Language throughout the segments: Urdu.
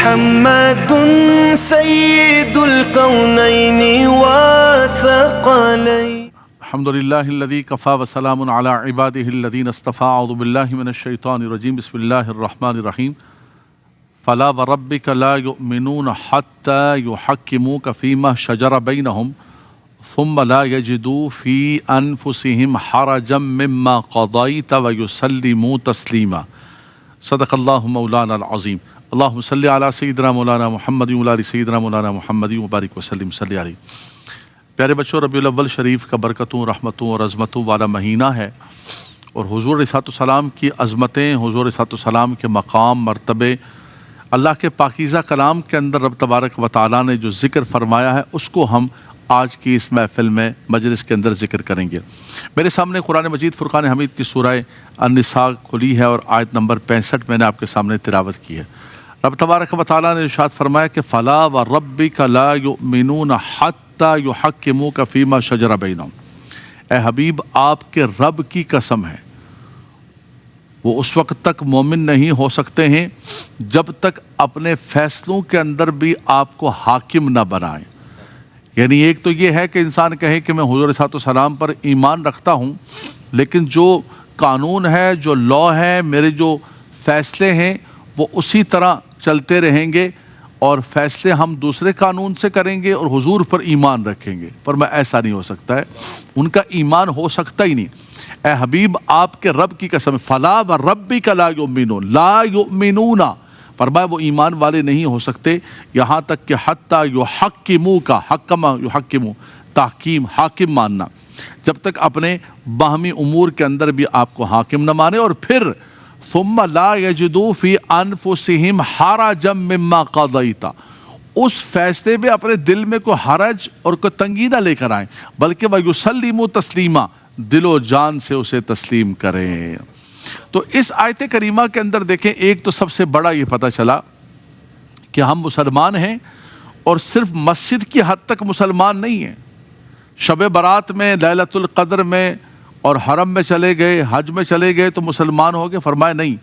محمد سید الکونین والثقلین۔ الحمد للہ الذی کفا وسلام علی عبادہ الذین اصطفیٰ۔ اعوذ باللہ من الشیطان الرجیم، بسم اللہ الرحمن الرحیم۔ فلا وربک لا یؤمنون حتی یحکموک فیما شجر بینہم ثم لا یجدوا فی انفسہم حرجا مما قضیت ویسلموا تسلیما۔ صدق اللہ مولانا العظیم۔ اللہم صلی علی سیدنا مولانا محمد وعلی آل سیدنا مولانا محمد وبارک وسلم صلی علیہ۔ پیارے بچوں، ربیع الاول شریف کا برکتوں، رحمتوں اور عظمتوں والا مہینہ ہے، اور حضور علیہ السلام کی عظمتیں، حضور علیہ السلام کے مقام، مرتبے، اللہ کے پاکیزہ کلام کے اندر رب تبارک و تعالیٰ نے جو ذکر فرمایا ہے، اس کو ہم آج کی اس محفل میں مجلس کے اندر ذکر کریں گے۔ میرے سامنے قرآن مجید فرقان حمید کی سورہ النساء کھلی ہے، اور آیت نمبر 65 میں نے آپ کے سامنے تلاوت کی ہے۔ رب تبارک و تعالیٰ نے ارشاد فرمایا کہ فَلَا وَرَبِّكَ لَا يُؤْمِنُونَ حَتَّى يُحَكِّمُوكَ فِيمَا شَجَرَ بَيْنَهُمْ۔ اے حبیب، آپ کے رب کی قسم ہے، وہ اس وقت تک مومن نہیں ہو سکتے ہیں جب تک اپنے فیصلوں کے اندر بھی آپ کو حاکم نہ بنائیں۔ یعنی ایک تو یہ ہے کہ انسان کہے کہ میں حضور علیہ السلام پر ایمان رکھتا ہوں، لیکن جو قانون ہے، جو لا ہے، میرے جو فیصلے ہیں وہ اسی طرح چلتے رہیں گے، اور فیصلے ہم دوسرے قانون سے کریں گے اور حضور پر ایمان رکھیں گے۔ پر میں ایسا نہیں ہو سکتا ہے، ان کا ایمان ہو سکتا ہی نہیں۔ اے حبیب، آپ کے رب کی قسم، فلا وربک لا یؤمنون، لا یؤمنون، فرمایا وہ ایمان والے نہیں ہو سکتے یہاں تک کہ حتی یحکموک، حکم یحکمو، تحکیم، حاکم ماننا، جب تک اپنے باہمی امور کے اندر بھی آپ کو حاکم نہ مانے، اور پھر ثم لا یجدوا فی انفسہم حرجا مما قضیت، اس فیصلے میں اپنے دل میں کوئی حرج اور کوئی تنگی نہ لے کر آئیں، بلکہ ویسلموا تسلیما، دل و جان سے اسے تسلیم کریں۔ تو اس آیت کریمہ کے اندر دیکھیں، ایک تو سب سے بڑا یہ پتہ چلا کہ ہم مسلمان ہیں، اور صرف مسجد کی حد تک مسلمان نہیں ہیں۔ شب برات میں، لیلۃ القدر میں اور حرم میں چلے گئے، حج میں چلے گئے تو مسلمان ہو گئے؟ فرمایا نہیں،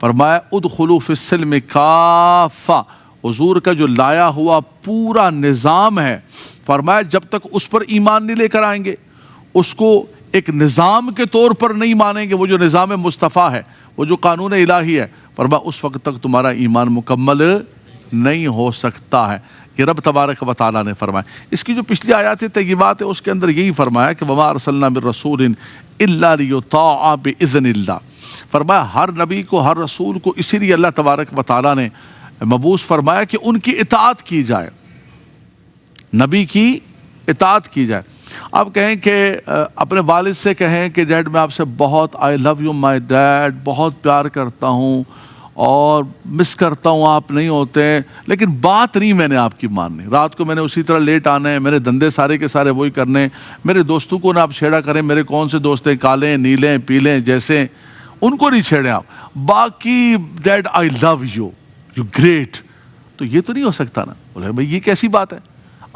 فرمایا ادخلوا فی السلم کافہ، حضور کا جو لایا ہوا پورا نظام ہے، فرمایا جب تک اس پر ایمان نہیں لے کر آئیں گے، اس کو ایک نظام کے طور پر نہیں مانیں گے، وہ جو نظام مصطفیٰ ہے، وہ جو قانون الہی ہے، فرمایا اس وقت تک تمہارا ایمان مکمل نہیں ہو سکتا ہے۔ یہ رب تبارک و تعالیٰ نے فرمایا۔ اس کی جو پچھلی آیات طیبات ہے، اس کے اندر یہی فرمایا کہ وَمَا أَرْسَلْنَا مِن رَّسُولٍ إِلَّا لِيُطَاعَ بِإِذْنِ اللَّهِ، فرمایا ہر نبی کو، ہر رسول کو اسی لیے اللہ تبارک و تعالیٰ نے مبعوث فرمایا کہ ان کی اطاعت کی جائے، نبی کی اطاعت کی جائے۔ آپ کہیں کہ اپنے والد سے کہیں کہ ڈیڈ میں آپ سے بہت آئی لو یو مائی ڈیڈ، بہت پیار کرتا ہوں اور مس کرتا ہوں، آپ نہیں ہوتے، لیکن بات نہیں میں نے آپ کی ماننی، رات کو میں نے اسی طرح لیٹ آنا ہے، میرے دندے سارے کے سارے وہی کرنے، میرے دوستوں کو نہ آپ چھیڑا کریں، میرے کون سے دوست ہیں کالے نیلے پیلے جیسے، ان کو نہیں چھیڑیں آپ، باقی dad I love you, you great. تو یہ تو نہیں ہو سکتا نا۔ بولے بھائی یہ کیسی بات ہے،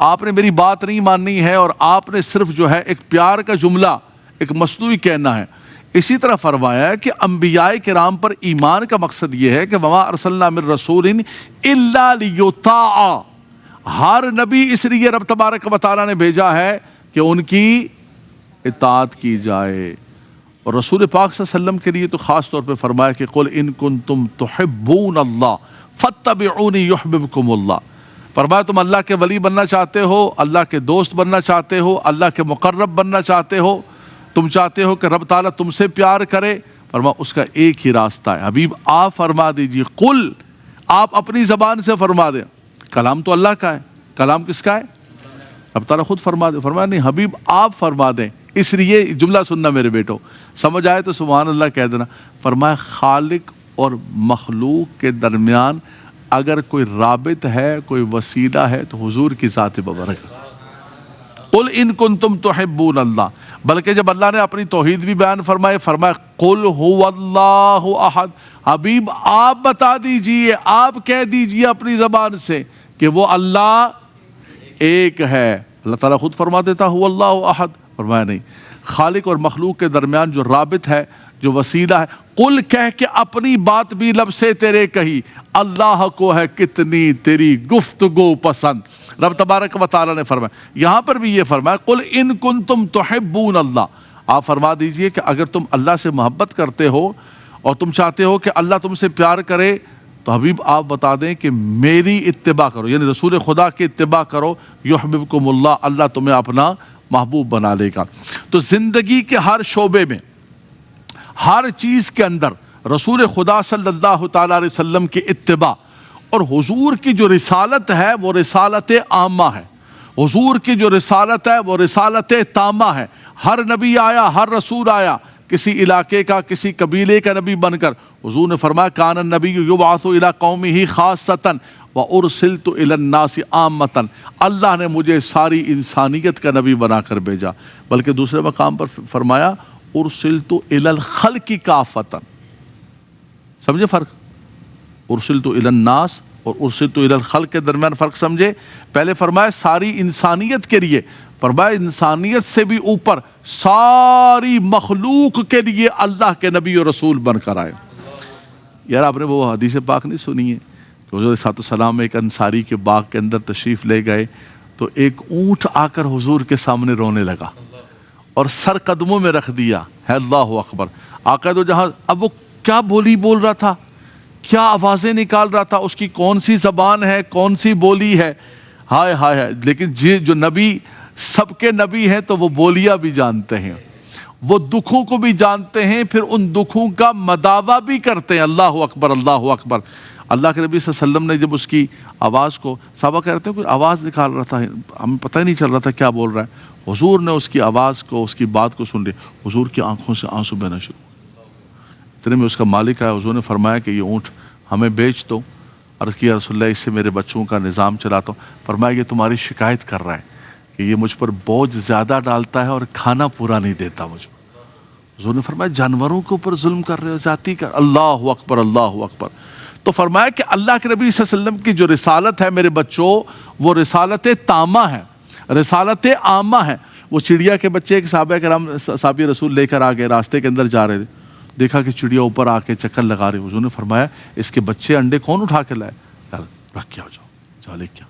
آپ نے میری بات نہیں ماننی ہے، اور آپ نے صرف جو ہے ایک پیار کا جملہ، ایک مصنوعی کہنا ہے۔ اسی طرح فرمایا ہے کہ انبیاء کرام پر ایمان کا مقصد یہ ہے کہ وَمَا أَرْسَلْنَا مِن رَّسُولٍ إِلَّا لِيُطَاعَ، ہر نبی اس لیے رب تبارک و تعالیٰ نے بھیجا ہے کہ ان کی اطاعت کی جائے۔ اور رسول پاک صلی اللہ علیہ وسلم کے لیے تو خاص طور پہ فرمایا کہ قُلْ إِن كُنتُمْ تُحِبُّونَ اللَّهَ فَاتَّبِعُونِي يُحْبِبْكُمُ اللَّهُ، فرمایا تم اللہ کے ولی بننا چاہتے ہو، اللہ کے دوست بننا چاہتے ہو، اللہ کے مقرب بننا چاہتے ہو، تم چاہتے ہو کہ رب تعالیٰ تم سے پیار کرے، فرمایا اس کا ایک ہی راستہ ہے۔ حبیب آپ فرما دیجئے، قل، آپ اپنی زبان سے فرما دیں، کلام تو اللہ کا ہے، کلام کس کا ہے؟ رب تعالیٰ خود فرما دے۔ فرمایا نہیں حبیب آپ فرما دیں، اس لیے جملہ سننا میرے بیٹو، سمجھ آئے تو سبحان اللہ کہہ دینا۔ فرمایا خالق اور مخلوق کے درمیان اگر کوئی رابط ہے، کوئی وسیلہ ہے تو حضور کی ذات مبارک۔ قل ان کنتم تحبون اللہ، بلکہ جب اللہ نے اپنی توحید بھی بیان فرمائے، فرمایا قل هو اللہ احد، حبیب آپ بتا دیجئے، آپ کہہ دیجئے اپنی زبان سے کہ وہ اللہ ایک ہے۔ اللہ تعالیٰ خود فرما دیتا هو اللہ احد، فرمایا نہیں، خالق اور مخلوق کے درمیان جو رابط ہے، جو وسیلہ ہے، قل کہہ کہ اپنی بات بھی لب سے تیرے کہی، اللہ کو ہے کتنی تیری گفتگو پسند۔ رب تبارک و تعالیٰ نے فرمایا، یہاں پر بھی یہ فرمایا قل ان کنتم تحبون اللہ، آپ فرما دیجئے کہ اگر تم اللہ سے محبت کرتے ہو اور تم چاہتے ہو کہ اللہ تم سے پیار کرے، تو حبیب آپ بتا دیں کہ میری اتباع کرو، یعنی رسول خدا کی اتباع کرو، یحببکم اللہ، اللہ تمہیں اپنا محبوب بنا لے گا۔ تو زندگی کے ہر شعبے میں، ہر چیز کے اندر رسول خدا صلی اللہ تعالیٰ علیہ وسلم کی اتباع، اور حضور کی جو رسالت ہے وہ رسالت عامہ ہے، حضور کی جو رسالت ہے وہ رسالت تامہ ہے۔ ہر نبی آیا، ہر رسول آیا کسی علاقے کا، کسی قبیلے کا نبی بن کر، حضور نے فرمایا کان النبی یبعث الی قومہ خاصۃ وارسلت الی الناس عامۃ، اللہ نے مجھے ساری انسانیت کا نبی بنا کر بھیجا، بلکہ دوسرے مقام پر فرمایا ارسلت الی الخلق کافۃ، سمجھے فرق؟ ارسلت الی الناس اور ارسلت الی الخلق کے درمیان فرق سمجھے؟ پہلے فرمایا ساری انسانیت کے لیے، فرمایا انسانیت سے بھی اوپر ساری مخلوق کے لیے اللہ کے نبی اور رسول بن کر آئے۔ یار آپ نے وہ حدیث پاک نہیں سنی ہے کہ حضور صلی اللہ علیہ وسلم ایک انصاری کے باغ کے اندر تشریف لے گئے تو ایک اونٹ آ کر حضور کے سامنے رونے لگا اور سر قدموں میں رکھ دیا، ہے اللہ اکبر۔ آقا دو جہاں، اب وہ کیا بولی بول رہا تھا، کیا آوازیں نکال رہا تھا، اس کی کون سی زبان ہے، کون سی بولی ہے، ہائے ہائے ہائے، لیکن جو نبی سب کے نبی ہیں تو وہ بولیاں بھی جانتے ہیں، وہ دکھوں کو بھی جانتے ہیں، پھر ان دکھوں کا مداوع بھی کرتے ہیں۔ اللہ اکبر، اللہ اکبر۔ اللہ کے نبی صلی اللہ علیہ وسلم نے جب اس کی آواز کو، صحابہ کہتے ہیں کوئی آواز نکال رہا تھا، ہمیں پتہ ہی نہیں چل رہا تھا کیا بول رہا ہے، حضور نے اس کی آواز کو، اس کی بات کو سن لیا، حضور کی آنکھوں سے آنسو بہنا شروع۔ اتنے میں اس کا مالک آیا، حضور نے فرمایا کہ یہ اونٹ ہمیں بیچ دو۔ عرض کیا رسول اللہ اس سے میرے بچوں کا نظام چلاتا ہوں۔ فرمایا یہ تمہاری شکایت کر رہا ہے کہ یہ مجھ پر بوجھ زیادہ ڈالتا ہے اور کھانا پورا نہیں دیتا مجھ پر۔ حضور نے فرمایا جانوروں کے اوپر ظلم کر رہے ہو، زیادتی کر۔ اللہ اکبر، اللہ اکبر۔ تو فرمایا کہ اللہ کے نبی صلی اللہ علیہ وسلم کی جو رسالت ہے میرے بچوں، وہ رسالت تامہ ہے، رسالت عامہ ہے۔ وہ چڑیا کے بچے ایک صحابہ کرام صحابی رسول لے کر آ گئے، راستے کے اندر جا رہے تھے، دیکھا کہ چڑیا اوپر آ کے چکر لگا رہے۔ حضور نے فرمایا اس کے بچے انڈے کون اٹھا کے لائے؟ یار رکھ کے آ جاؤ، جا لے کیا۔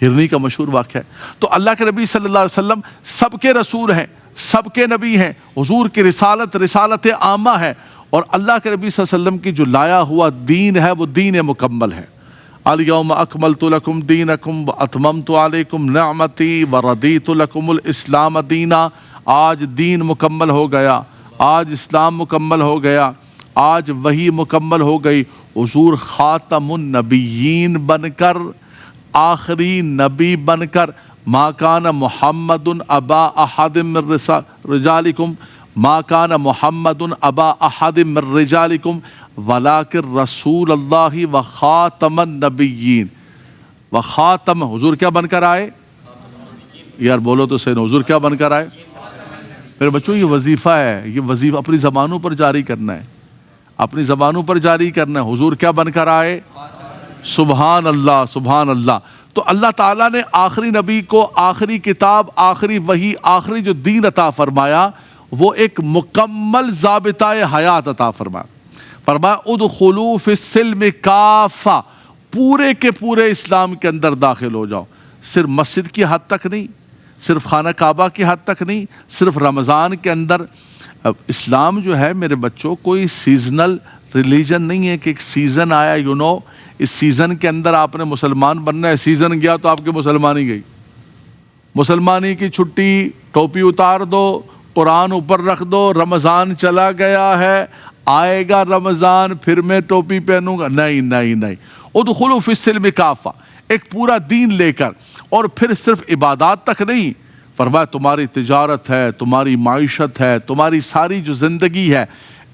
ہرنی کا مشہور واقعہ ہے۔ تو اللہ کے نبی صلی اللہ علیہ وسلم سب کے رسول ہیں، سب کے نبی ہیں، حضور کی رسالت رسالت عامہ ہے، اور اللہ کے نبی صلی اللہ علیہ وسلم کی جو لایا ہوا دین ہے وہ دین مکمل ہے۔ الیوم اکملت لکم دینکم واتممت علیکم نعمتی ورضیت لکم الاسلام دینا۔ آج دین مکمل ہو گیا، آج اسلام مکمل ہو گیا، آج وحی مکمل ہو گئی۔ حضور خاتم النبیین بن کر، آخری نبی بن کر، ما کان محمد ابا احد من رجالکم، ما کان محمد ابا احد من رجالکم ولکن رسول اللہ و خاتم النبیین۔ و خاتم، حضور کیا بن کر آئے؟ یار بولو تو صحیح، حضور کیا بن کر آئے؟ میرے بچوں یہ وظیفہ ہے، یہ وظیفہ اپنی زبانوں پر جاری کرنا ہے، اپنی زبانوں پر جاری کرنا ہے۔ حضور کیا بن کر آئے؟ سبحان اللہ، سبحان اللہ۔ تو اللہ تعالیٰ نے آخری نبی کو آخری کتاب، آخری وحی، آخری جو دین عطا فرمایا، وہ ایک مکمل ضابطہ حیات عطا فرمایا۔ فرمایا ادخلوا فی السلم کافہ، پورے کے پورے اسلام کے اندر داخل ہو جاؤ، صرف مسجد کی حد تک نہیں، صرف خانہ کعبہ کی حد تک نہیں، صرف رمضان کے اندر۔ اب اسلام جو ہے میرے بچوں کوئی سیزنل ریلیجن نہیں ہے کہ ایک سیزن آیا، اس سیزن کے اندر آپ نے مسلمان بننا ہے، سیزن گیا تو آپ کی مسلمانی گئی۔ مسلمانی کی چھٹی، ٹوپی اتار دو، قرآن اوپر رکھ دو، رمضان چلا گیا ہے، آئے گا رمضان پھر میں ٹوپی پہنوں گا، نہیں نہیں نہیں۔ ادخلوا فی السلم کافہ، ایک پورا دین لے کر، اور پھر صرف عبادات تک نہیں، فرمایا تمہاری تجارت ہے، تمہاری معیشت ہے، تمہاری ساری جو زندگی ہے،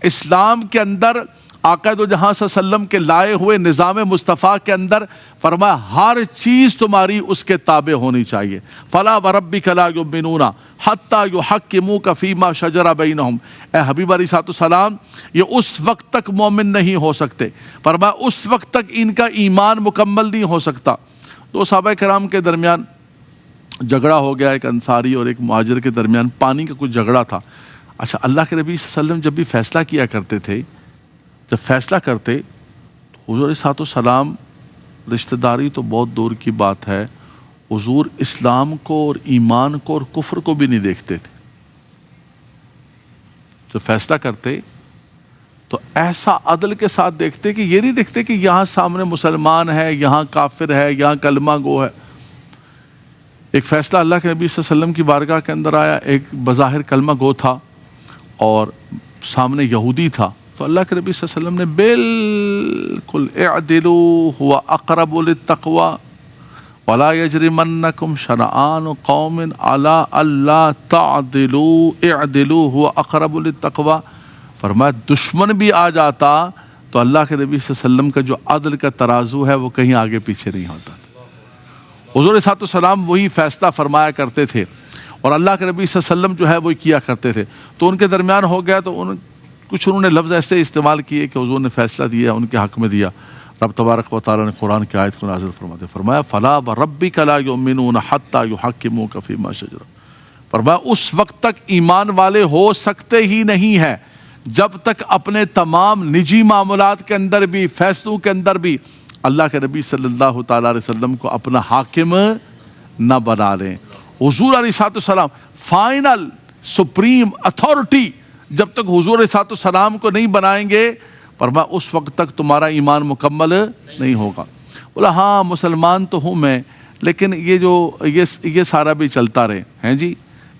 اسلام کے اندر آقا دو جہاں صلی اللہ علیہ وسلم کے لائے ہوئے نظام مصطفیٰ کے اندر فرمایا ہر چیز تمہاری اس کے تابع ہونی چاہیے۔ فلا وربک لا یؤمنون حتی یحکموک فیما شجر بینہم، اے حبیب علیہ الصلوۃ والسلام یہ اس وقت تک مومن نہیں ہو سکتے، فرمایا اس وقت تک ان کا ایمان مکمل نہیں ہو سکتا۔ تو صحابہ کرام کے درمیان جھگڑا ہو گیا، ایک انصاری اور ایک مہاجر کے درمیان پانی کا کچھ جھگڑا تھا۔ اچھا اللہ کے نبی صلی اللہ علیہ وسلم جب بھی فیصلہ کیا کرتے تھے، جب فیصلہ کرتے تو حضور علیہ السلام، رشتہ داری تو بہت دور کی بات ہے، حضور اسلام کو اور ایمان کو اور کفر کو بھی نہیں دیکھتے تھے. جو فیصلہ کرتے تو ایسا عدل کے ساتھ دیکھتے کہ یہ نہیں دیکھتے کہ یہاں سامنے مسلمان ہے، یہاں کافر ہے، یہاں کلمہ گو ہے. ایک فیصلہ اللہ کے نبی صلی اللہ علیہ وسلم کی بارگاہ کے اندر آیا، ایک بظاہر کلمہ گو تھا اور سامنے یہودی تھا، تو اللہ کے نبی صلی اللہ علیہ وسلم نے بالکل اعدلوا هو اقرب للتقوی ولا یجرمنکم شنآن قوم علی الا تعدلوا اعدلوا هو اقرب للتقوی. فرمایا دشمن بھی آ جاتا تو اللہ کے نبی صلی اللہ علیہ وسلم کا جو عدل کا ترازو ہے وہ کہیں آگے پیچھے نہیں ہوتا. حضور علیہ السلام وہی فیصلہ فرمایا کرتے تھے اور اللہ کے نبی صلی اللہ علیہ وسلم جو ہے وہی کیا کرتے تھے. تو ان کے درمیان ہو گیا تو کچھ انہوں نے لفظ ایسے استعمال کیے کہ حضور نے فیصلہ دیا، ان کے حق میں دیا. رب تبارک و تعالیٰ نے قرآن کی آیت کو نازل فرماتے فرمایا فَلَا وَرَبِّكَ لَا يُؤْمِنُونَ حَتَّى يُحَكِّمُوكَ فِي مَا شَجَرَ. فرمایا اس وقت تک ایمان والے ہو سکتے ہی نہیں ہیں جب تک اپنے تمام نجی معاملات کے اندر بھی، فیصلوں کے اندر بھی اللہ کے نبی صلی اللہ تعالیٰ علیہ وسلم کو اپنا حاکم نہ بنا لیں. حضور علیہ السلام فائنل سپریم اتھارٹی جب تک حضور علیہ السلام کو نہیں بنائیں گے، فرمایا اس وقت تک تمہارا ایمان مکمل نہیں ہوگا. بولا ہاں مسلمان تو ہوں میں، لیکن یہ سارا بھی چلتا رہے ہیں جی،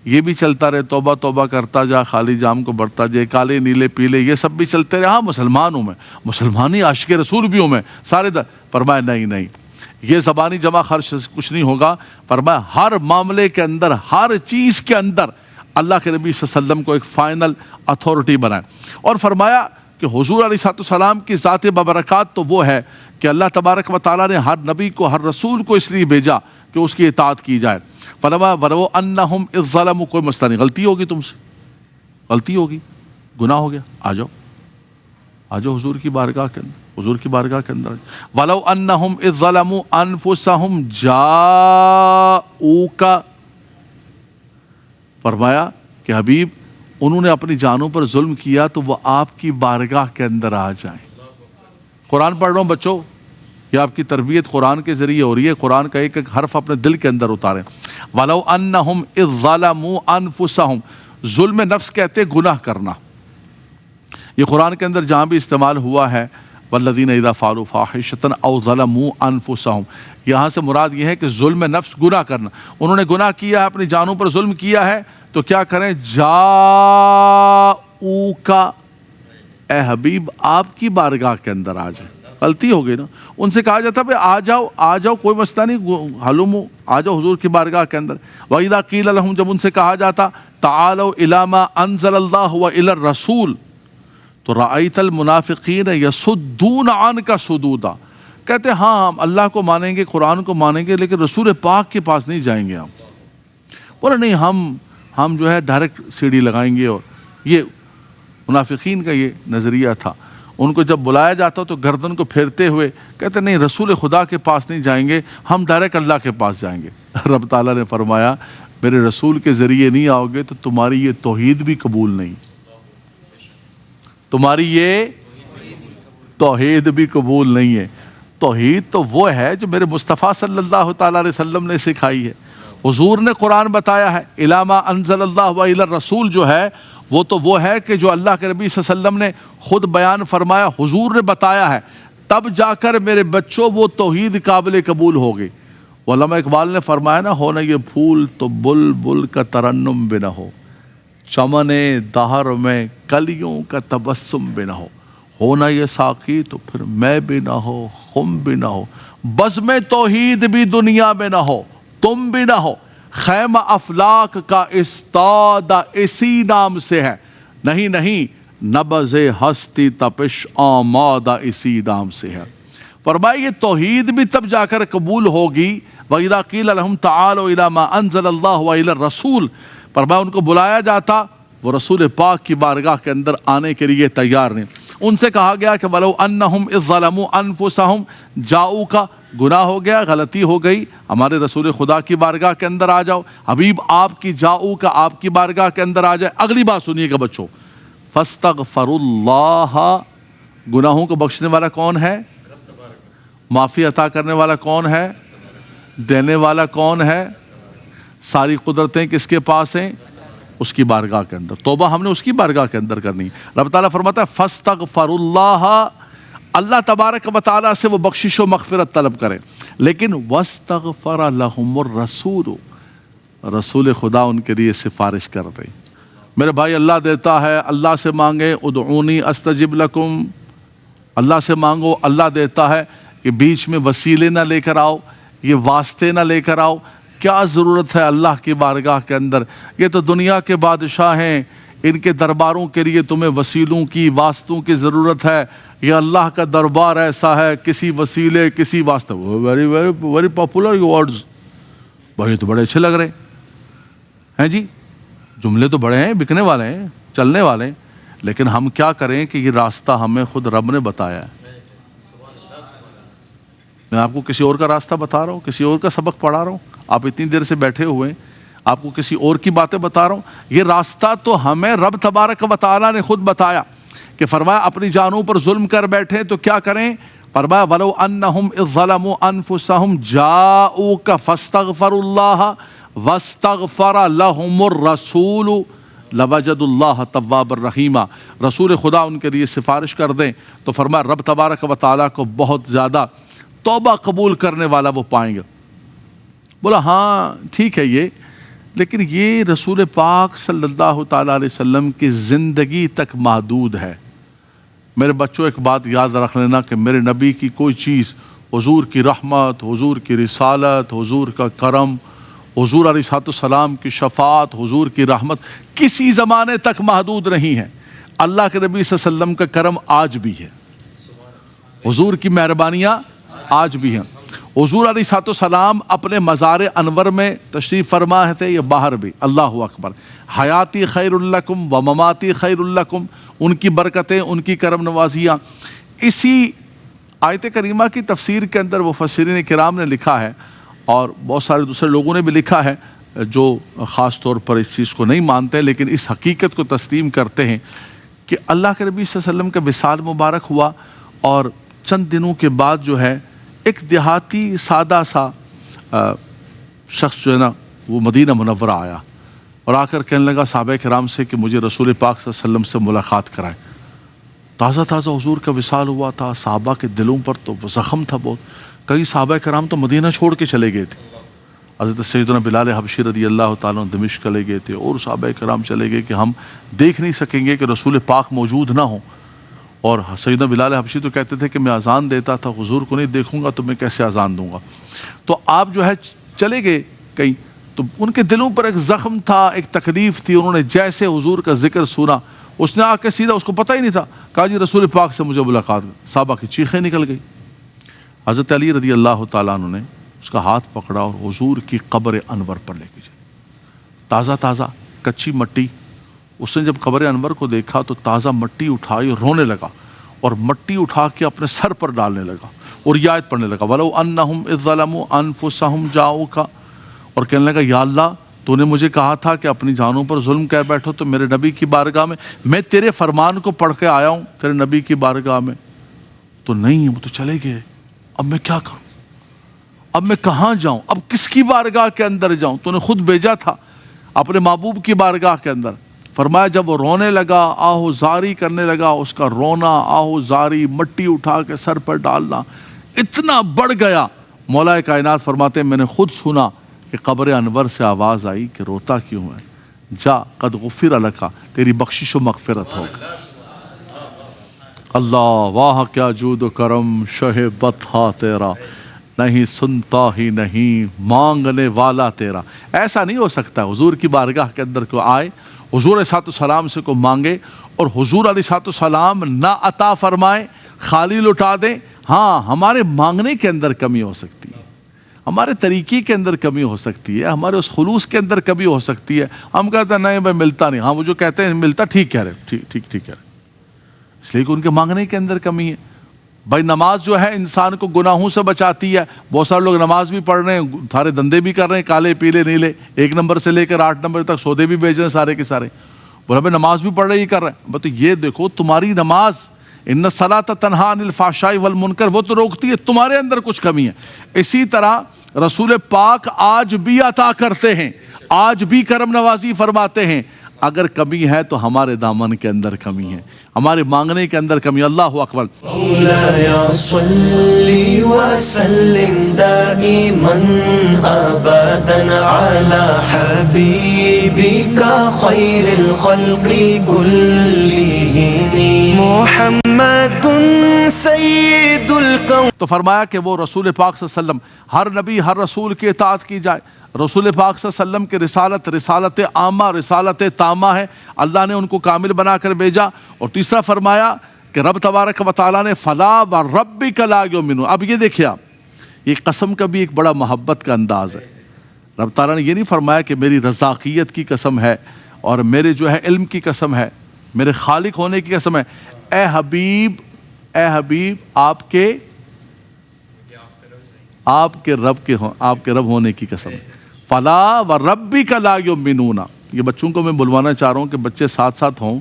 یہ بھی چلتا رہے، توبہ توبہ کرتا جا، خالی جام کو بڑھتا جائے، کالے نیلے پیلے یہ سب بھی چلتے رہے. ہاں مسلمان ہوں میں، مسلمانی عاشق رسول بھی ہوں میں، سارے فرمایا نہیں، یہ زبانی جمع خرچ کچھ نہیں ہوگا. فرمایا ہر معاملے کے اندر، ہر چیز کے اندر اللہ کے نبی صلی اللہ علیہ وسلم کو ایک فائنل اتھارٹی بنائے. اور فرمایا کہ حضور علیہ السلام کی ذات ببرکات تو وہ ہے کہ اللہ تبارک و تعالیٰ نے ہر نبی کو، ہر رسول کو اس لیے بھیجا کہ اس کی اطاعت کی جائے. فرمایا وَلَوْ أَنَّهُمْ إِذْ ظَلَمُوا، کوئی مسئلہ نہیں، غلطی ہوگی تم سے، غلطی ہوگی، گناہ ہو گیا، آ جاؤ حضور کی بارگاہ کے اندر، حضور کی بارگاہ کے اندر. وَلَوْ أَنَّهُمْ إِذْ ظَلَمُوا أَنفُسَهُمْ جَاءُوكَ. فرمایا کہ حبیب انہوں نے اپنی جانوں پر ظلم کیا تو وہ آپ کی بارگاہ کے اندر آ جائیں. قرآن پڑھ رہا ہوں بچوں، یہ آپ کی تربیت قرآن کے ذریعے ہو رہی ہے. قرآن کا ایک ایک حرف اپنے دل کے اندر اتاریں. وَلَوْ أَنَّهُمْ إِذْ ظَلَمُوا أَنفُسَهُمْ، ظلم نفس کہتے گناہ کرنا. یہ قرآن کے اندر جہاں بھی استعمال ہوا ہے وَالَّذِينَ إِذَا فَعَلُوا فَاحِشَةً أَوْ ظَلَمُوا أَنفُسَهُمْ، یہاں سے مراد یہ ہے کہ ظلم نفس گناہ کرنا. انہوں نے گناہ کیا ہے، اپنی جانوں پر ظلم کیا ہے، تو کیا کریں؟ جاؤکا، اے حبیب آپ کی بارگاہ کے اندر آ جائیں. غلطی ہو گئی نا، ان سے کہا جاتا ہے آ جاؤ کوئی مسئلہ نہیں، حلومو آ جاؤ حضور کی بارگاہ کے اندر. وَإِذَا قِيلَ لَهُمْ، جب ان سے کہا جاتا تَعَالَوْا إِلَى مَا أَنزَلَ اللَّهُ وَإِلَى الرَّسُولِ، تو رَأَيْتَ الْمُنَافِقِينَ يَصُدُّونَ عَنْكَ صُدُودًا، کہتے ہاں ہم اللہ کو مانیں گے، قرآن کو مانیں گے، لیکن رسول پاک کے پاس نہیں جائیں گے ہم. بولے نہیں ہم جو ہے ڈائریکٹ سیڑھی لگائیں گے. اور یہ منافقین کا یہ نظریہ تھا. ان کو جب بلایا جاتا تو گردن کو پھیرتے ہوئے کہتے نہیں رسول خدا کے پاس نہیں جائیں گے، ہم ڈائریکٹ اللہ کے پاس جائیں گے. رب تعالیٰ نے فرمایا میرے رسول کے ذریعے نہیں آؤ گے تو تمہاری یہ توحید بھی قبول نہیں، تمہاری یہ توحید بھی قبول نہیں ہے. توحید تو وہ ہے جو میرے مصطفیٰ صلی اللہ تعالیٰ علیہ وسلم نے سکھائی ہے. حضور نے قرآن بتایا ہے. اِلیٰ مَا أَنزَلَ اللَّهُ وَإِلَى الرَّسُولِ جو ہے وہ تو وہ ہے کہ جو اللہ کے نبی صلی اللہ علیہ وسلم نے خود بیان فرمایا، حضور نے بتایا ہے، تب جا کر میرے بچوں وہ توحید قابل قبول ہوگی. علامہ اقبال نے فرمایا نا، ہونا یہ پھول تو بلبل کا ترنم بھی نہ ہو، چمن دہر میں کلیوں کا تبسم بھی نہ ہو، ہونا یہ ساقی تو پھر میں بھی نہ ہو، خم بھی نہ ہو، بزم توحید بھی دنیا میں نہ ہو، تم بھی نہ ہو، خیمہ افلاک کا استادہ اسی نام سے ہے، نہیں نبض ہستی تپش آمادہ اسی نام سے ہے. فرمایا یہ توحید بھی تب جا کر قبول ہوگی. وَإِذَا قِيلَ لَهُمْ تَعَالَوْا إِلَى مَا أَنزَلَ اللَّهُ وَإِلَى الرَّسُولِ، فرمایا ان کو بلایا جاتا، وہ رسول پاک کی بارگاہ کے اندر آنے کے لیے تیار نہیں. ان سے کہا گیا کہ وَلَوْ أَنَّهُمْ إِذْ ظَلَمُوا أَنفُسَهُمْ جَاءُوكَ، گناہ ہو گیا، غلطی ہو گئی، ہمارے رسول خدا کی بارگاہ کے اندر آ جاؤ، حبیب آپ کی جاؤ کا آپ کی بارگاہ کے اندر آ جائے۔ اگلی بات سنیے گا بچوں، فاستغفروا اللہ، گناہوں کو بخشنے والا کون ہے؟ معافی عطا کرنے والا کون ہے؟ دینے والا کون ہے؟ ساری قدرتیں کس کے پاس ہیں؟ اس کی بارگاہ کے اندر۔ توبہ ہم نے اس کی بارگاہ کے اندر کرنی ہے۔ رب تعالیٰ فرماتا ہے فاستغفروا اللہ، اللہ تبارک و تعالیٰ سے وہ بخشش و مغفرت طلب کریں، لیکن واستغفر لهم الرسول، رسول خدا ان کے لیے سفارش کر دیں۔ میرے بھائی اللہ دیتا ہے، اللہ سے مانگے، ادعونی استجب لکم، اللہ سے مانگو، اللہ دیتا ہے۔ کہ بیچ میں وسیلے نہ لے کر آؤ، یہ واسطے نہ لے کر آؤ، کیا ضرورت ہے اللہ کی بارگاہ کے اندر؟ یہ تو دنیا کے بادشاہ ہیں، ان کے درباروں کے لیے تمہیں وسیلوں کی واسطوں کی ضرورت ہے۔ یہ اللہ کا دربار ایسا ہے، کسی وسیلے کسی واسطے، very very very popular words, بھائی تو بڑے اچھے لگ رہے ہیں جی، جملے تو بڑے ہیں، بکنے والے ہیں، چلنے والے ہیں، لیکن ہم کیا کریں کہ یہ راستہ ہمیں خود رب نے بتایا ہے۔ میں آپ کو کسی اور کا راستہ بتا رہا ہوں، کسی اور کا سبق پڑھا رہا ہوں، آپ اتنی دیر سے بیٹھے ہوئے ہیں، آپ کو کسی اور کی باتیں بتا رہا ہوں۔ یہ راستہ تو ہمیں رب تبارک و تعالیٰ نے خود بتایا کہ فرمایا اپنی جانوں پر ظلم کر بیٹھے تو کیا کریں؟ فرمایا وَلَوْ أَنَّهُمْ إِذْ ظَلَمُوا أَنفُسَهُمْ جَاءُوكَ فَاسْتَغْفَرُوا اللَّهَ وَاسْتَغْفَرَ لَهُمُ الرَّسُولُ لَوَجَدُوا اللَّهَ تَوَّابًا رَحِيمًا، رسول خدا ان کے لیے سفارش کر دیں تو فرمایا رب تبارک و تعالیٰ کو بہت زیادہ توبہ قبول کرنے والا وہ پائیں گے۔ بولا ہاں ٹھیک ہے یہ، لیکن یہ رسول پاک صلی اللہ تعالیٰ علیہ وسلم کی زندگی تک محدود ہے۔ میرے بچوں ایک بات یاد رکھ لینا کہ میرے نبی کی کوئی چیز، حضور کی رحمت، حضور کی رسالت، حضور کا کرم، حضور علیہ السلام کی شفاعت، حضور کی رحمت کسی زمانے تک محدود نہیں ہے۔ اللہ کے نبی صلی اللہ علیہ وسلم کا کرم آج بھی ہے، حضور کی مہربانیاں آج بھی ہیں۔ حضور علیہ السلام اپنے مزار انور میں تشریف فرما تھے یا باہر بھی، اللہ اکبر، حیاتی خیر لکم و مماتی خیر لکم، ان کی برکتیں، ان کی کرم نوازیاں۔ اسی آیت کریمہ کی تفسیر کے اندر مفسرین کرام نے لکھا ہے، اور بہت سارے دوسرے لوگوں نے بھی لکھا ہے جو خاص طور پر اس چیز کو نہیں مانتے لیکن اس حقیقت کو تسلیم کرتے ہیں کہ اللہ کے نبی صلی اللہ علیہ وسلم کا وصال مبارک ہوا، اور چند دنوں کے بعد جو ہے ایک دیہاتی سادہ سا شخص جو ہے نا وہ مدینہ منورہ آیا اور آ کر کہنے لگا صحابہ کرام سے کہ مجھے رسول پاک صلی اللہ علیہ وسلم سے ملاقات کرائیں۔ تازہ تازہ حضور کا وصال ہوا تھا، صحابہ کے دلوں پر تو زخم تھا بہت، کئی صحابہ کرام تو مدینہ چھوڑ کے چلے گئے تھے۔ حضرت سیدنا بلال حبشی رضی اللہ تعالیٰ عنہ دمشق چلے گئے تھے، اور صحابہ کرام چلے گئے کہ ہم دیکھ نہیں سکیں گے کہ رسول پاک موجود نہ ہوں۔ اور سیدنا بلال حبشی تو کہتے تھے کہ میں اذان دیتا تھا، حضور کو نہیں دیکھوں گا تو میں کیسے اذان دوں گا۔ تو آپ جو ہے چلے گئے کہیں، تو ان کے دلوں پر ایک زخم تھا، ایک تکلیف تھی۔ انہوں نے جیسے حضور کا ذکر سنا، اس نے آ کے سیدھا، اس کو پتہ ہی نہیں تھا، کہا جی رسول پاک سے مجھے ملاقات۔ صحابہ کی چیخیں نکل گئی۔ حضرت علی رضی اللہ تعالیٰ عنہ نے اس کا ہاتھ پکڑا اور حضور کی قبر انور پر لے کے جائے، تازہ تازہ کچی مٹی۔ اس نے جب قبر انور کو دیکھا تو تازہ مٹی اٹھائی، رونے لگا اور مٹی اٹھا کے اپنے سر پر ڈالنے لگا اور یہ آیت پڑھنے لگا وَلَوْ أَنَّهُمْ إِذْ ظَلَمُوا أَنفُسَهُمْ جَاءُوكَ، اور کہنے لگا یا اللہ تو نے مجھے کہا تھا کہ اپنی جانوں پر ظلم کر بیٹھو، تو میرے نبی کی بارگاہ میں تیرے فرمان کو پڑھ کے آیا ہوں تیرے نبی کی بارگاہ میں، تو نہیں، وہ تو چلے گئے، اب میں کیا کروں، اب میں کہاں جاؤں، اب کس کی بارگاہ کے اندر جاؤں؟ تو نے خود بھیجا تھا اپنے محبوب کی بارگاہ کے اندر۔ فرمایا جب وہ رونے لگا، آہو زاری کرنے لگا، اس کا رونا، آہو زاری، مٹی اٹھا کے سر پر ڈالنا اتنا بڑھ گیا، مولا کائنات فرماتے ہیں میں نے خود سنا کہ قبر انور سے آواز آئی کہ روتا کیوں ہے، جا قد غفر لک، تیری بخشش و مغفرت ہوگی۔ اللہ واہ کیا جود و کرم شہ بطحا تیرا، نہیں سنتا ہی نہیں مانگنے والا تیرا۔ ایسا نہیں ہو سکتا حضور کی بارگاہ کے اندر کو آئے، حضور علیہ السلام سے کو مانگے اور حضور علیہ السلام نہ عطا فرمائے، خالی لٹا دیں۔ ہاں ہمارے مانگنے کے اندر کمی ہو سکتی ہے، ہمارے طریقے کے اندر کمی ہو سکتی ہے، ہمارے اس خلوص کے اندر کمی ہو سکتی ہے۔ ہم کہتے ہیں نہیں بھائی ملتا نہیں، ہاں وہ جو کہتے ہیں ملتا، ٹھیک کہہ رہے، ٹھیک کہہ رہے، اس لیے کہ ان کے مانگنے کے اندر کمی ہے۔ بھائی نماز جو ہے انسان کو گناہوں سے بچاتی ہے. بہت سارے لوگ نماز بھی پڑھ رہے ہیں، سارے دندے بھی کر رہے ہیں، کالے پیلے نیلے، 1 نمبر سے لے کر 8 نمبر تک سودے بھی بیچ رہے ہیں سارے کے سارے. بولا بھائی نماز بھی پڑھ رہے ہی کر رہے ہیں. تو یہ دیکھو تمہاری نماز ان الصلاۃ تنہی عن الفحشاء والمنکر، وہ تو روکتی ہے، تمہارے اندر کچھ کمی ہے. اسی طرح رسول پاک آج بھی عطا کرتے ہیں، آج بھی کرم نوازی فرماتے ہیں. اگر کمی ہے تو ہمارے دامن کے اندر کمی ہے، ہمارے مانگنے کے اندر کمی. اللہ اکبر. مولاي صل وسلم دائما ابدا على حبيبك خير الخلق كلهم محمد سید الکون. تو فرمایا کہ وہ رسول پاک صلی اللہ علیہ وسلم، ہر نبی ہر رسول کی اطاعت کی جائے. رسول پاک صلی اللہ علیہ وسلم کی رسالت عامہ، رسالت تامہ ہے، اللہ نے ان کو کامل بنا کر بھیجا. اور تیسرا فرمایا کہ رب تبارک و تعالیٰ نے فلا وربک لا یؤمنون. اب یہ دیکھیں آپ، یہ قسم کا بھی ایک بڑا محبت کا انداز ہے. رب تعالیٰ نے یہ نہیں فرمایا کہ میری رزاقیت کی قسم ہے اور میرے جو ہے علم کی قسم ہے، میرے خالق ہونے کی قسم ہے. اے حبیب آپ کے رب ہونے کی قسم ہے. فلا وربک لا یؤمنون. یہ بچوں کو میں بلوانا چاہ رہا ہوں کہ بچے ساتھ ساتھ ہوں،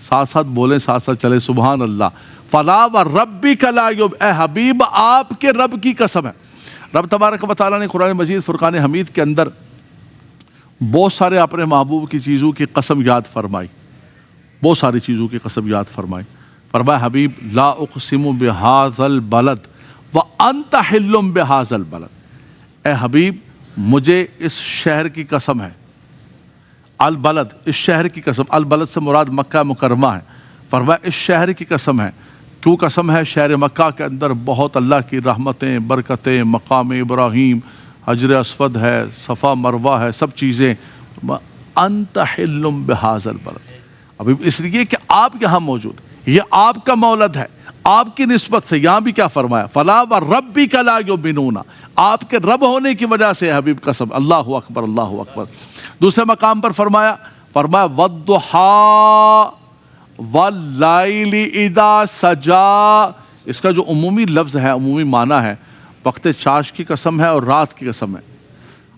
ساتھ ساتھ بولیں، ساتھ ساتھ چلیں. سبحان اللہ. فلا وربک لا یؤمنون، اے حبیب آپ کے رب کی قسم ہے. رب تبارک و تعالیٰ نے قرآن مجید فرقان حمید کے اندر بہت سارے اپنے محبوب کی چیزوں کی قسم یاد فرمائی، بہت ساری چیزوں کی قسم یاد فرمائی. فرمایا حبیب لا اقسم بہذا البلد وانت حل بہذا البلد. اے حبیب مجھے اس شہر کی قسم ہے. البلد، اس شہر کی قسم. البلد سے مراد مکہ مکرمہ ہے. فرمایا اس شہر کی قسم ہے. کیوں قسم ہے؟ شہر مکہ کے اندر بہت اللہ کی رحمتیں، برکتیں، مقام ابراہیم، حجر اسود ہے، صفا مروہ ہے، سب چیزیں. انت حل بہذا البلد. ابھی اس لیے کہ آپ یہاں موجود، یہ آپ کا مولد ہے، آپ کی نسبت سے. یہاں بھی کیا فرمایا؟ فلا وربک لا یؤمنون، آپ کے رب ہونے کی وجہ سے حبیب قسم. اللہ اکبر، اللہ اکبر. دوسرے مقام پر فرمایا والضحیٰ واللیل اذا سجا. اس کا جو عمومی لفظ ہے، عمومی معنی ہے، وقت چاش کی قسم ہے اور رات کی قسم ہے.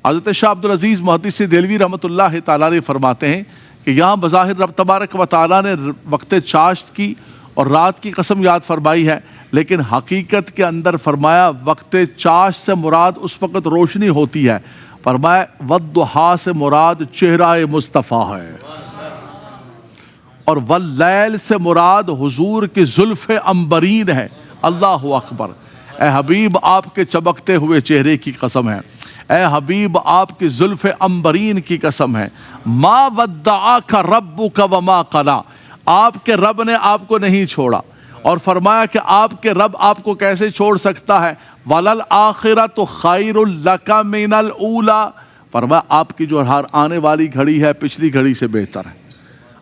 حضرت شاہ عبدالعزیز محدث دہلوی رحمۃ اللہ تعالیٰ علیہ فرماتے ہیں کہ یہاں بظاہر رب تبارک و تعالیٰ نے وقت چاشت کی اور رات کی قسم یاد فرمائی ہے، لیکن حقیقت کے اندر فرمایا وقت چاشت سے مراد اس وقت روشنی ہوتی ہے. فرمایا والضحیٰ سے مراد چہرہ مصطفیٰ ہے، اور واللیل سے مراد حضور کی زلف عنبرین ہے. اللہ اکبر. اے حبیب آپ کے چمکتے ہوئے چہرے کی قسم ہے، اے حبیب آپ کی زلف عنبرین کی قسم ہے. ما ودعاک ربک وما قلی. آپ کے رب نے آپ کو نہیں چھوڑا. اور فرمایا کہ آپ کے رب آپ کو کیسے چھوڑ سکتا ہے؟ وَلَلْآخِرَةُ خَيْرٌ لَكَ مِنَ الْأُولَى. فرمایا آپ کی جو ہر آنے والی گھڑی ہے پچھلی گھڑی سے بہتر ہے.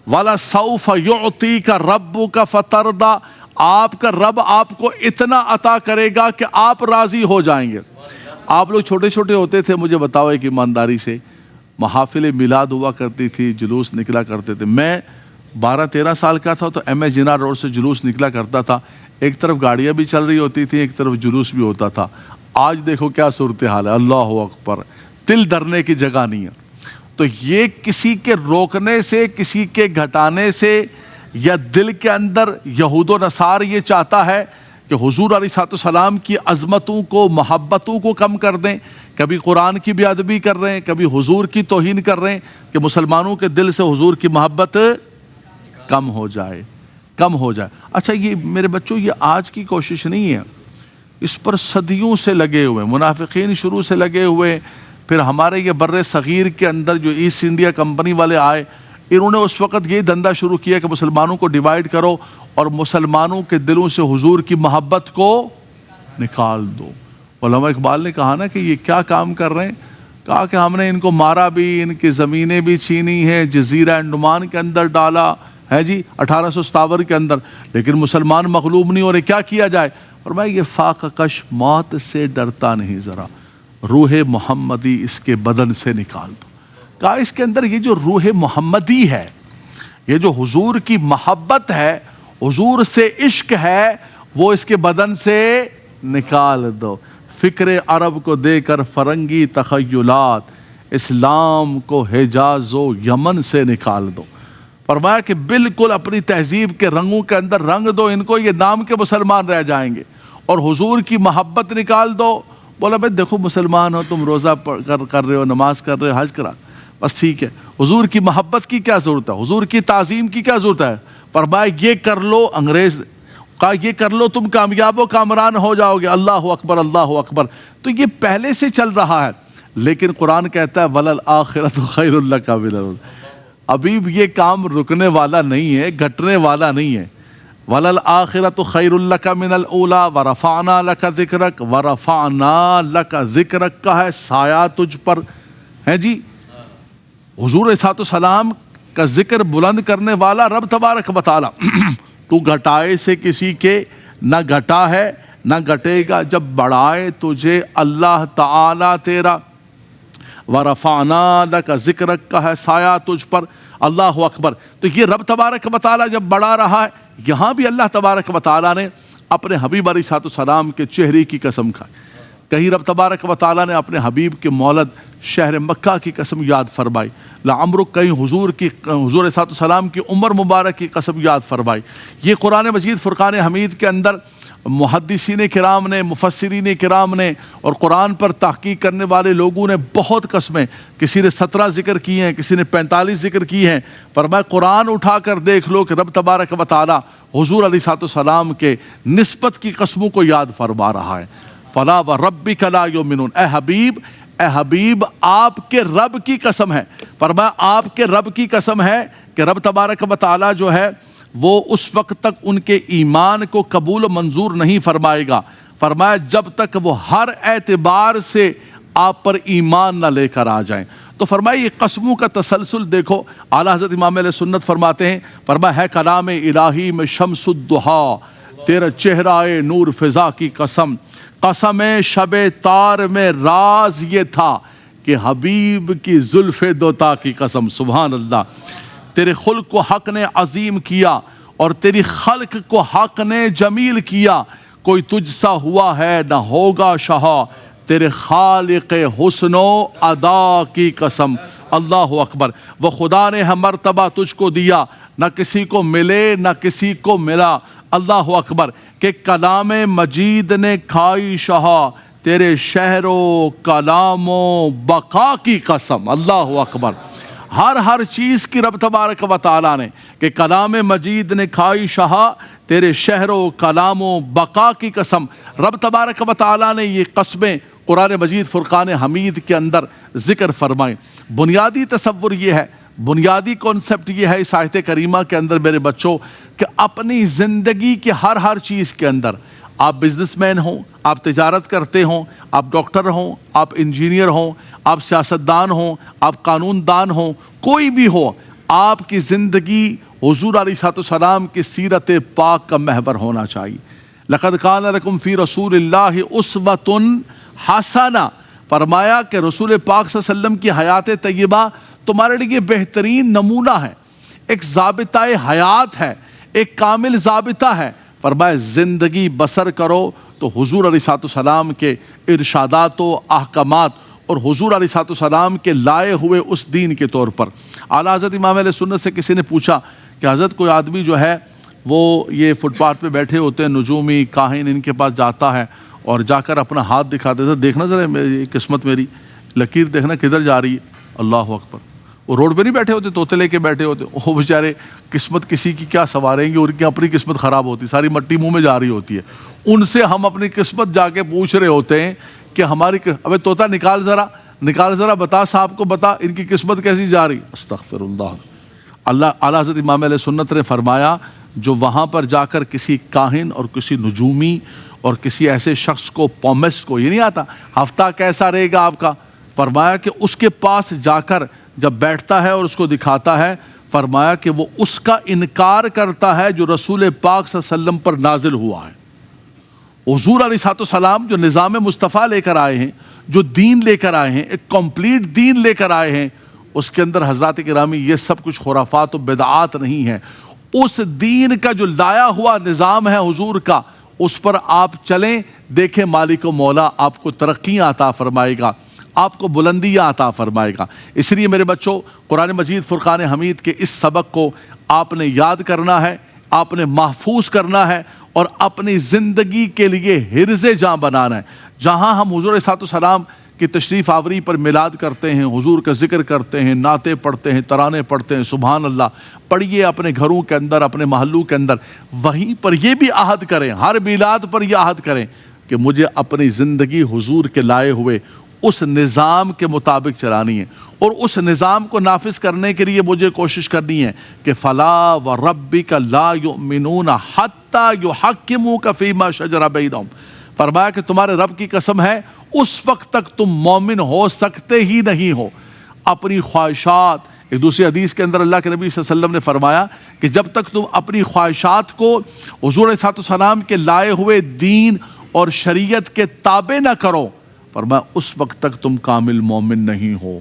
وَلَسَوْفَ يُعْطِيكَ رَبُّكَ فَتَرْضَى. آپ کا رب آپ کو اتنا عطا کرے گا کہ آپ راضی ہو جائیں گے. آپ لوگ چھوٹے چھوٹے ہوتے تھے، مجھے بتاؤ ایک ایمانداری سے، محافل میلاد ہوا کرتی تھی، جلوس نکلا کرتے تھے. میں 12-13 سال کا تھا تو ایم اے جناح روڈ سے جلوس نکلا کرتا تھا. ایک طرف گاڑیاں بھی چل رہی ہوتی تھی، ایک طرف جلوس بھی ہوتا تھا. آج دیکھو کیا صورتحال ہے. اللہ اکبر. دل دھرنے کی جگہ نہیں ہے. تو یہ کسی کے روکنے سے، کسی کے گھٹانے سے، یا دل کے اندر یہود و نصار یہ چاہتا ہے کہ حضور علیہ السلام کی عظمتوں کو، محبتوں کو کم کر دیں. کبھی قرآن کی بے ادبی کر رہے ہیں، کبھی حضور کی توہین کر رہے ہیں کہ مسلمانوں کے دل سے حضور کی محبت کم ہو جائے، کم ہو جائے. اچھا یہ میرے بچوں یہ آج کی کوشش نہیں ہے، اس پر صدیوں سے لگے ہوئے منافقین شروع سے لگے ہوئے. پھر ہمارے یہ بر صغیر کے اندر جو ایسٹ انڈیا کمپنی والے آئے، انہوں نے اس وقت یہ دھندا شروع کیا کہ مسلمانوں کو ڈیوائیڈ کرو اور مسلمانوں کے دلوں سے حضور کی محبت کو نکال دو. علامہ اقبال نے کہا نا کہ یہ کیا کام کر رہے ہیں؟ کہا کہ ہم نے ان کو مارا بھی، ان کی زمینیں بھی چھینی ہیں، جزیرہ انڈمان کے اندر ڈالا ہے جی 1857 کے اندر، لیکن مسلمان مغلوب نہیں ہو رہے. کیا کیا جائے؟ فرمایا یہ فاقہ کش موت سے ڈرتا نہیں، ذرا روح محمدی اس کے بدن سے نکال دو. کہا اس کے اندر یہ جو روح محمدی ہے، یہ جو حضور کی محبت ہے، حضور سے عشق ہے، وہ اس کے بدن سے نکال دو۔ فکر عرب کو دے کر فرنگی تخیلات، اسلام کو حجاز و یمن سے نکال دو۔ فرمایا کہ بالکل اپنی تہذیب کے رنگوں کے اندر رنگ دو ان کو، یہ نام کے مسلمان رہ جائیں گے، اور حضور کی محبت نکال دو۔ بولا بھائی دیکھو مسلمان ہو تم، روزہ کر رہے ہو، نماز کر رہے ہو، حج کرا، بس ٹھیک ہے، حضور کی محبت کی کیا ضرورت ہے، حضور کی تعظیم کی کیا ضرورت ہے؟ فرمایا یہ کر لو، انگریز کہا یہ کر لو تم کامیاب و کامران ہو جاؤ گے۔ اللہ اکبر، اللہ اکبر۔ تو یہ پہلے سے چل رہا ہے، لیکن قرآن کہتا ہے وَلَلْآخِرَةُ خَيْرٌ لَكَ مِنَ الْأُولَىٰ۔ ابھی یہ کام رکنے والا نہیں ہے، گھٹنے والا نہیں ہے۔ وَلَلْآخِرَةُ خَيْرٌ لَكَ مِنَ الْأُولَىٰ وَرَفَعْنَا لَكَ ذِكْرَكَ۔ وَرَفَعْنَا لَكَ ذِكْرَكَ کا ہے سایہ تجھ پر ہے جی۔ حضور علیہ السلام کا ذکر بلند کرنے والا رب تبارک و تعالیٰ، تو گھٹائے سے کسی کے نہ گھٹا ہے نہ گھٹے گا، جب بڑھائے تجھے اللہ تعالیٰ تیرا۔ وَرَفَعْنَا لَكَ ذِكْرَكَ کا ہے سایہ تجھ پر۔ اللہ اکبر۔ تو یہ رب تبارک و تعالیٰ جب بڑھا رہا ہے، یہاں بھی اللہ تبارک و تعالیٰ نے اپنے حبیب علیہ السلام کے چہرے کی قسم کھائی۔ کہیں رب تبارک و تعالیٰ نے اپنے حبیب کے مولد شہر مکہ کی قسم یاد فرمائی، لعمرک کہیں حضور علیہ السلام کی عمر مبارک کی قسم یاد فرمائی۔ یہ قرآن مجید فرقان حمید کے اندر محدثین کرام نے، مفسرین کرام نے اور قرآن پر تحقیق کرنے والے لوگوں نے بہت قسمیں، کسی نے 17 ذکر کی ہیں، کسی نے 45 ذکر کی ہیں، پر میں قرآن اٹھا کر دیکھ لو کہ رب تبارک و تعالیٰ حضور علیہ السلام کے نسبت کی قسموں کو یاد فرما رہا ہے۔ فَلَا وَرَبِّكَ لَا يُؤْمِنُونَ۔ اے حبیب آپ کے رب کی قسم ہے، فرمایا آپ کے رب کی قسم ہے کہ رب تبارک و تعالیٰ جو ہے وہ اس وقت تک ان کے ایمان کو قبول و منظور نہیں فرمائے گا، فرمایا جب تک وہ ہر اعتبار سے آپ پر ایمان نہ لے کر آ جائیں۔ تو فرمایا یہ قسموں کا تسلسل دیکھو، اعلیٰ حضرت امام علیہ سنت فرماتے ہیں، فرمایا ہے کلام الہی میں شمس الضحیٰ، تیرا چہرہ نور فضا کی قسم، قسم شب تار میں راز یہ تھا کہ حبیب کی زلف دوتا کی قسم۔ سبحان اللہ۔ تیرے خلق کو حق نے عظیم کیا اور تیری خلق کو حق نے جمیل کیا، کوئی تجھ سا ہوا ہے نہ ہوگا شہا، تیرے خالق حسن و ادا کی قسم۔ اللہ اکبر۔ وہ خدا نے ہے مرتبہ تجھ کو دیا، نہ کسی کو ملے نہ کسی کو ملا۔ اللہ اکبر۔ کہ کلام مجید نے کھائی شہا، تیرے شہر و کلام و بقا کی قسم۔ اللہ اکبر۔ ہر چیز کی رب تبارک و تعالیٰ نے کہ کلام مجید نے کھائی شہا، تیرے شہر و کلام و بقا کی قسم۔ رب تبارک و تعالیٰ نے یہ قسمیں قرآن مجید فرقان حمید کے اندر ذکر فرمائیں۔ بنیادی تصور یہ ہے، بنیادی کانسیپٹ یہ ہے اس آیت کریمہ کے اندر میرے بچوں، کہ اپنی زندگی کے ہر چیز کے اندر، آپ بزنس مین ہوں، آپ تجارت کرتے ہوں، آپ ڈاکٹر ہوں، آپ انجینئر ہوں، آپ سیاستدان ہوں، آپ قانون دان ہوں، کوئی بھی ہو، آپ کی زندگی حضور علیہ السلام کی سیرت پاک کا محور ہونا چاہیے۔ لَقَدْ كَانَ لَكُمْ فِي رَسُولِ اللَّهِ أُسْوَةٌ حَسَنَةٌ، فرمایا کہ رسول پاک صلی اللہ علیہ وسلم کی حیات طیبہ تمہارے لیے بہترین نمونہ ہے، ایک ضابطہ حیات ہے، ایک کامل ضابطہ ہے۔ فرمایا زندگی بسر کرو تو حضور علیہ السلام کے ارشادات و احکامات اور حضور علیہ السلام کے لائے ہوئے اس دین کے طور پر۔ اعلیٰ حضرت امام علیہ سنت سے کسی نے پوچھا کہ حضرت کوئی آدمی جو ہے وہ یہ فٹ پاتھ پہ بیٹھے ہوتے ہیں، نجومی کاہن ان کے پاس جاتا ہے اور جا کر اپنا ہاتھ دکھاتے تھے، دیکھنا ذرا میری قسمت، میری لکیر دیکھنا کدھر جا رہی ہے۔ اللہ اکبر۔ وہ روڈ پہ نہیں بیٹھے ہوتے، طوطے لے کے بیٹھے ہوتے، وہ بیچارے قسمت کسی کی کیا سنواریں گے، ان کی اپنی قسمت خراب ہوتی، ساری مٹی منہ میں جا رہی ہوتی ہے۔ ان سے ہم اپنی قسمت جا کے پوچھ رہے ہوتے ہیں کہ ہماری ابے طوطا نکال ذرا بتا، صاحب کو بتا ان کی قسمت کیسی جا رہی۔ استغفر اللہ۔ اعلیٰ حضرت امام علیہ سنت نے فرمایا جو وہاں پر جا کر کسی کاہن اور کسی نجومی اور کسی ایسے شخص کو پومس کو، یہ نہیں آتا ہفتہ کیسا رہے گا آپ کا، فرمایا کہ اس کے پاس جا کر جب بیٹھتا ہے اور اس کو دکھاتا ہے، فرمایا کہ وہ اس کا انکار کرتا ہے جو رسول پاک صلی اللہ علیہ وسلم پر نازل ہوا ہے۔ حضور علیہ السلام جو نظام مصطفیٰ لے کر آئے ہیں، جو دین لے کر آئے ہیں، ایک کمپلیٹ دین لے کر آئے ہیں، اس کے اندر حضرات گرامی یہ سب کچھ خرافات و بدعات نہیں ہیں۔ اس دین کا جو لایا ہوا نظام ہے حضور کا، اس پر آپ چلیں، دیکھیں مالک و مولا آپ کو ترقیاں عطا فرمائے گا، آپ کو بلندیاں عطا فرمائے گا۔ اس لیے میرے بچوں، قرآن مجید فرقان حمید کے اس سبق کو آپ نے یاد کرنا ہے، آپ نے محفوظ کرنا ہے اور اپنی زندگی کے لیے حرز جاں بنانا ہے۔ جہاں ہم حضور علیہ السلام کی تشریف آوری پر میلاد کرتے ہیں، حضور کا ذکر کرتے ہیں، نعتیں پڑھتے ہیں، ترانے پڑھتے ہیں، سبحان اللہ پڑھیے اپنے گھروں کے اندر، اپنے محلوں کے اندر، وہیں پر یہ بھی عہد کریں، ہر میلاد پر یہ عہد کریں کہ مجھے اپنی زندگی حضور کے لائے ہوئے اس نظام کے مطابق چلانی ہے، اور اس نظام کو نافذ کرنے کے لیے مجھے کوشش کرنی ہے کہ فلا وربک لا یؤمنون حتی یحکموک فیما شجر بینہم، فرمایا کہ تمہارے رب کی قسم ہے اس وقت تک تم مومن ہو سکتے ہی نہیں ہو۔ اپنی خواہشات، ایک دوسری حدیث کے اندر اللہ کے نبی صلی اللہ علیہ وسلم نے فرمایا کہ جب تک تم اپنی خواہشات کو حضور علیہ السلام کے لائے ہوئے دین اور شریعت کے تابع نہ کرو، فرمایا اس وقت تک تم کامل مومن نہیں ہو،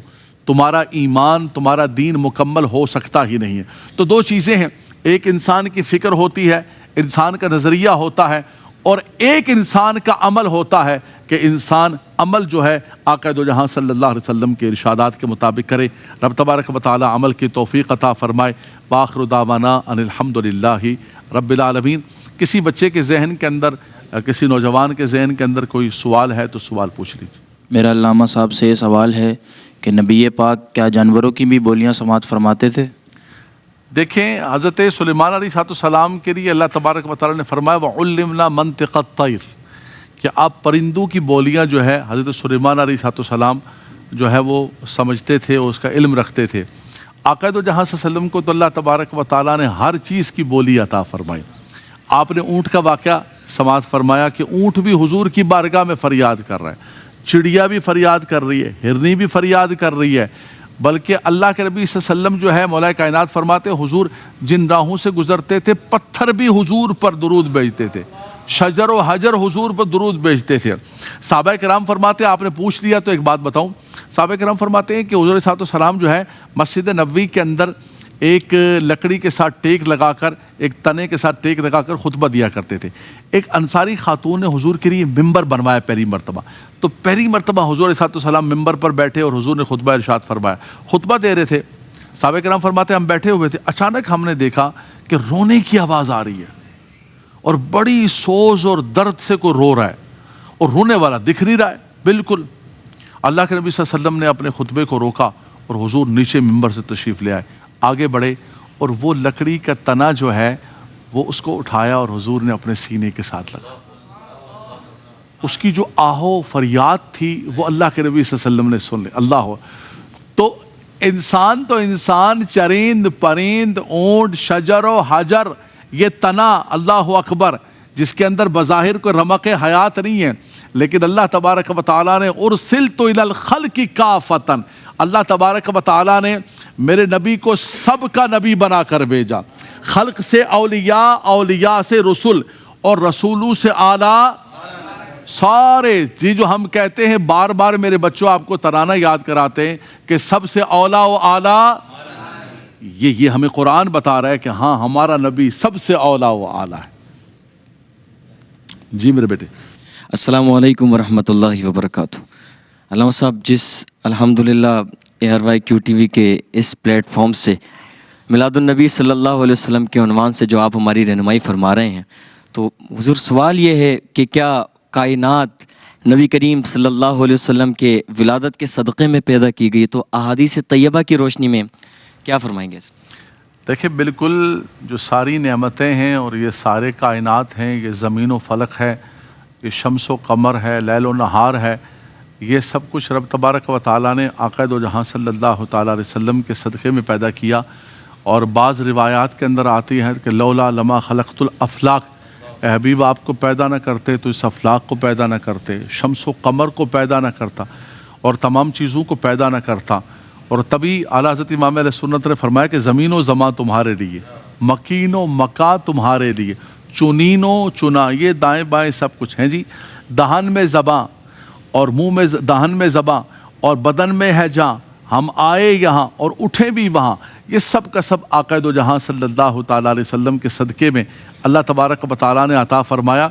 تمہارا ایمان، تمہارا دین مکمل ہو سکتا ہی نہیں ہے۔ تو دو چیزیں ہیں، ایک انسان کی فکر ہوتی ہے، انسان کا نظریہ ہوتا ہے، اور ایک انسان کا عمل ہوتا ہے کہ انسان عمل جو ہے آقا دو جہاں صلی اللہ علیہ وسلم کے ارشادات کے مطابق کرے۔ رب تبارک و تعالی عمل کی توفیق عطا فرمائے۔ وآخر دعوانا ان الحمدللہ رب العالمین۔ کسی بچے کے ذہن کے اندر، کسی نوجوان کے ذہن کے اندر کوئی سوال ہے تو سوال پوچھ لیجیے۔ میرا علامہ صاحب سے یہ سوال ہے کہ نبی پاک کیا جانوروں کی بھی بولیاں سماعت فرماتے تھے؟ دیکھیں حضرت سلیمان علیہ السلام کے لیے اللہ تبارک و تعالی نے فرمایا وَعُلِّمْنَا مَنْطِقَ الطَّيْرِ، کہ آپ پرندوں کی بولیاں جو ہے حضرت سلیمان علیہ السلام جو ہے وہ سمجھتے تھے اور اس کا علم رکھتے تھے۔ آقا دو جہاں صلی اللہ علیہ وسلم کو تو اللہ تبارک و تعالی نے ہر چیز کی بولی عطا فرمائی۔ آپ نے اونٹ کا واقعہ سماعت فرمایا کہ اونٹ بھی حضور کی بارگاہ میں فریاد کر رہا ہے، چڑیا بھی فریاد کر رہی ہے، ہرنی بھی فریاد کر رہی ہے، بلکہ اللہ کے نبی صلی اللہ علیہ وسلم جو ہے مولا کائنات فرماتے حضور جن راہوں سے گزرتے تھے پتھر بھی حضور پر درود بھیجتے تھے، شجر و حجر حضور پر درود بھیجتے تھے۔ صحابہ کرام فرماتے ہیں، آپ نے پوچھ لیا تو ایک بات بتاؤں، صحابہ کرام فرماتے ہیں کہ حضور صلی اللہ علیہ وسلم جو ہے مسجد نبوی کے اندر ایک لکڑی کے ساتھ ٹیک لگا کر، ایک تنے کے ساتھ ٹیک لگا کر خطبہ دیا کرتے تھے۔ ایک انصاری خاتون نے حضور کے لیے ممبر بنوایا پہلی مرتبہ، تو پہلی مرتبہ حضور علیہ السلام ممبر پر بیٹھے اور حضور نے خطبہ ارشاد فرمایا، خطبہ دے رہے تھے۔ صحابہ کرام فرماتے ہیں ہم بیٹھے ہوئے تھے، اچانک ہم نے دیکھا کہ رونے کی آواز آ رہی ہے اور بڑی سوز اور درد سے کوئی رو رہا ہے، اور رونے والا دکھ نہیں رہا ہے بالکل۔ اللہ کے نبی صلی اللہ علیہ وسلم نے اپنے خطبے کو روکا اور حضور نیچے ممبر سے تشریف لے آئے، آگے بڑھے اور وہ لکڑی کا تنا جو ہے وہ اس کو اٹھایا اور حضور نے اپنے سینے کے ساتھ لگا۔ اس کی جو آہو فریاد تھی وہ اللہ کے نبی صلی اللہ علیہ وسلم نے سن لی۔ اللہ تو انسان، چرند پرند، اونٹ، شجر و حجر، یہ تنا اللہ اکبر جس کے اندر بظاہر کوئی رمق حیات نہیں ہے، لیکن اللہ تبارک و تعالیٰ نے ارسلت الی الخلق کافۃ، اللہ تبارک و تعالیٰ نے میرے نبی کو سب کا نبی بنا کر بھیجا، خلق سے اولیاء، اولیاء سے رسول، اور رسولوں سے اعلیٰ سارے۔ جی جو ہم کہتے ہیں بار بار میرے بچوں آپ کو ترانہ یاد کراتے ہیں کہ سب سے اولیٰ و اعلیٰ، یہ ہمیں قرآن بتا رہا ہے کہ ہاں ہمارا نبی سب سے اولیٰ و اعلیٰ ہے۔ جی میرے بیٹے۔ السلام علیکم ورحمۃ اللہ وبرکاتہ۔ علامہ صاحب، جس الحمدللہ ARYQ-TV کے اس پلیٹ فارم سے میلاد النبی صلی اللہ علیہ وسلم کے عنوان سے جو آپ ہماری رہنمائی فرما رہے ہیں، تو حضور سوال یہ ہے کہ کیا کائنات نبی کریم صلی اللہ علیہ وسلم کے ولادت کے صدقے میں پیدا کی گئی؟ تو احادیث طیبہ کی روشنی میں کیا فرمائیں گے؟ دیکھیں بالکل جو ساری نعمتیں ہیں اور یہ سارے کائنات ہیں، یہ زمین و فلک ہے، یہ شمس و قمر ہے، لیل و نہار ہے، یہ سب کچھ رب تبارک و تعالیٰ نے آقا دو جہاں صلی اللہ تعالیٰ علیہ وسلم کے صدقے میں پیدا کیا۔ اور بعض روایات کے اندر آتی ہے کہ لولا لما خلقت الافلاق، اے حبیب آپ کو پیدا نہ کرتے تو اس افلاق کو پیدا نہ کرتے، شمس و قمر کو پیدا نہ کرتا اور تمام چیزوں کو پیدا نہ کرتا۔ اور تبھی اعلیٰ حضرت امام علیہ سنت نے فرمایا کہ زمین و زماں تمہارے لیے، مکین و مکا تمہارے لیے، چنین و چنا، یہ دائیں بائیں سب کچھ ہیں جی، دہن میں زباں اور منہ میں دہن میں زباں اور بدن میں ہے جاں، ہم آئے یہاں اور اٹھے بھی وہاں، یہ سب کا سب آقا دو جہاں صلی اللہ تعالیٰ علیہ وسلم کے صدقے میں اللہ تبارک و تعالیٰ نے عطا فرمایا۔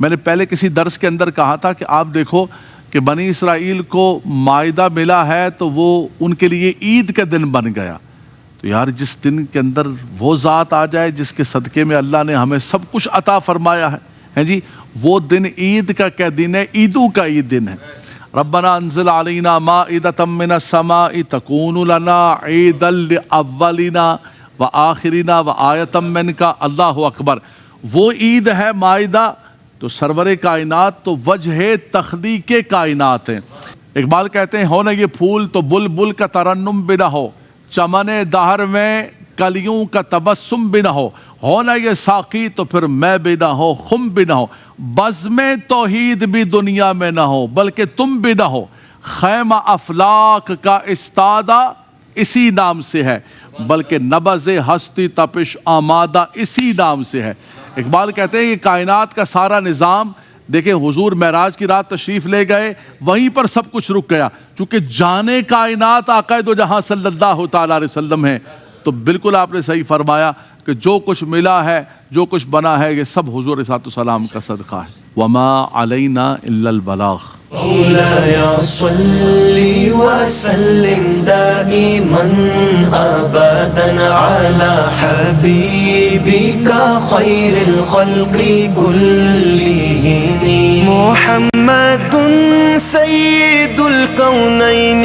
میں نے پہلے کسی درس کے اندر کہا تھا کہ آپ دیکھو کہ بنی اسرائیل کو مائدہ ملا ہے تو وہ ان کے لیے عید کا دن بن گیا۔ تو یار جس دن کے اندر وہ ذات آ جائے جس کے صدقے میں اللہ نے ہمیں سب کچھ عطا فرمایا ہے جی، وہ دن عید کا کیا دن ہے؟ عیدوں کا عید دن ہے۔ ربنا انزل علینا مائدۃ من السماء تکون لنا عیدا لاولنا وآخرنا وآیۃ منک۔ اللہ اکبر، وہ عید ہے مائدہ تو سرور کائنات تو وجہ تخلیق کائنات ہے۔ اقبال کہتے ہیں ہو نہ یہ پھول تو بلبل کا ترنم بھی نہ ہو، چمن دہر میں کلیوں کا تبسم بھی نہ ہو نہ یہ ساقی تو پھر میں بھی نہ ہو، خم بھی نہ ہو، بزم توحید بھی دنیا میں نہ ہو بلکہ تم بھی نہ ہو، خیمہ افلاک کا استادہ اسی نام سے ہے بلکہ نبض ہستی تپش آمادہ اسی نام سے ہے۔ اقبال کہتے ہیں یہ کائنات کا سارا نظام دیکھیں، حضور معراج کی رات تشریف لے گئے، وہیں پر سب کچھ رک گیا، چونکہ جانے کائنات آقا دو جہاں صلی اللہ تعالیٰ علیہ وسلم ہے۔ تو بالکل آپ نے صحیح فرمایا کہ جو کچھ ملا ہے، جو کچھ بنا ہے، یہ سب حضور صلی اللہ علیہ وسلم کا صدقہ ہے۔ وما علینا الا البلاغ۔ مولاي صل وسلم دائما ابدا على حبيبك خير الخلق كلهم محمد سيد الكونين